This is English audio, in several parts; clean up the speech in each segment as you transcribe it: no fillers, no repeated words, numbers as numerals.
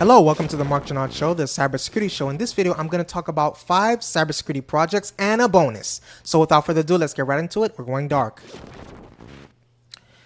Hello, welcome to the Mark Janard Show, the cybersecurity show. In this video, I'm going to talk about 5 cybersecurity projects and a bonus. So without further ado, let's get right into it. We're going dark.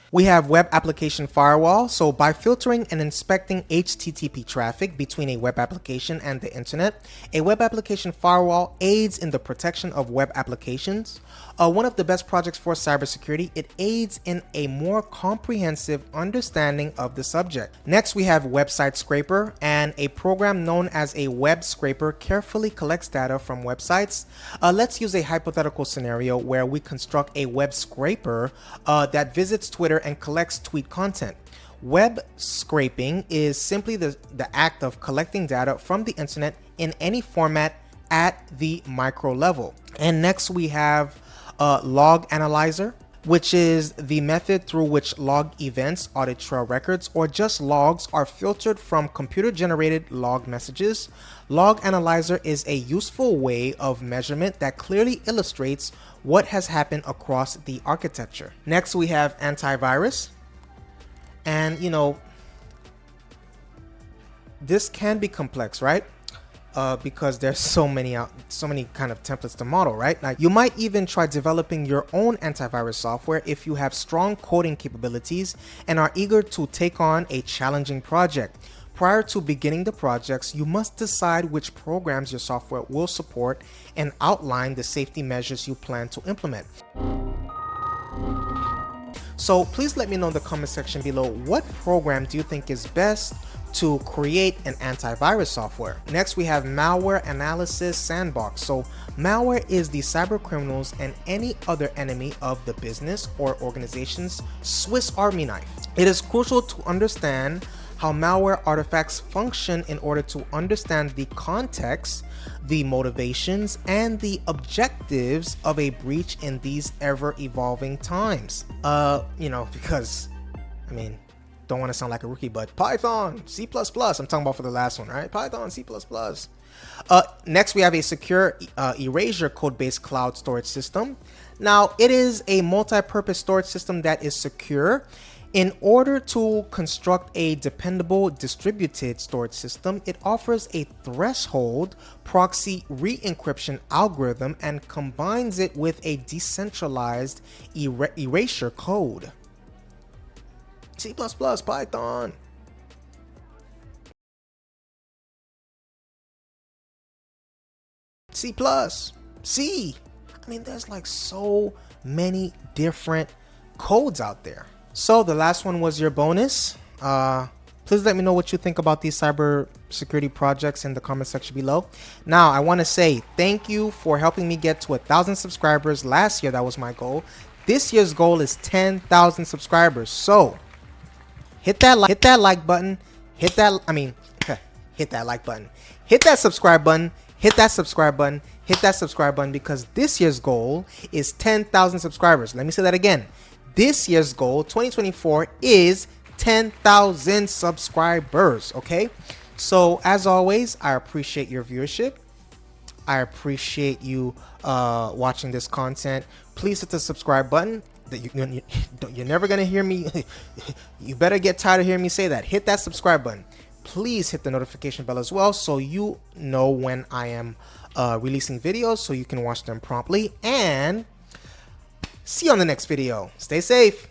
We have Web Application Firewall. So by filtering and inspecting HTTP traffic between a web application and the internet, a web application firewall aids in the protection of web applications. One of the best projects for cybersecurity, it aids in a more comprehensive understanding of the subject. Next, we have Website Scraper, and a program known as a web scraper carefully collects data from websites. Let's use a hypothetical scenario where we construct a web scraper that visits Twitter and collects tweet content. Web scraping is simply the act of collecting data from the internet in any format at the micro level. And next we have Log Analyzer, which is the method through which log events, audit trail records, or just logs are filtered from computer-generated log messages. Log Analyzer is a useful way of measurement that clearly illustrates what has happened across the architecture. Next, we have Antivirus. And, this can be complex, right? Because there's so many kind of templates to model, right? Like you might even try developing your own antivirus software if you have strong coding capabilities and are eager to take on a challenging project. Prior to beginning the projects, you must decide which programs your software will support and outline the safety measures you plan to implement. So please let me know in the comment section below, what program do you think is best to create an antivirus software? Next, we have Malware Analysis Sandbox. So malware is the cyber criminals and any other enemy of the business or organization's Swiss Army knife. It is crucial to understand how malware artifacts function in order to understand the context, the motivations, and the objectives of a breach in these ever-evolving times. Because, don't want to sound like a rookie, but Python, C++, I'm talking about for the last one, right? Python, C++. Next, we have a secure erasure code-based cloud storage system. Now, it is a multi-purpose storage system that is secure. In order to construct a dependable distributed storage system, it offers a threshold proxy re-encryption algorithm and combines it with a decentralized erasure code. C++, Python. C++, C. There's like so many different codes out there. So the last one was your bonus. Please let me know what you think about these cybersecurity projects in the comment section below. Now, I want to say thank you for helping me get to 1,000 subscribers. Last year, that was my goal. This year's goal is 10,000 subscribers. So hit that like button. Hit that like button. Hit that subscribe button. Hit that subscribe button. Hit that subscribe button, because this year's goal is 10,000 subscribers. Let me say that again. This year's goal, 2024, is 10,000 subscribers, okay? So, as always, I appreciate your viewership. I appreciate you watching this content. Please hit the subscribe button. You're never going to hear me. You better get tired of hearing me say that. Hit that subscribe button. Please hit the notification bell as well, so you know when I am releasing videos, so you can watch them promptly. And see you on the next video. Stay safe.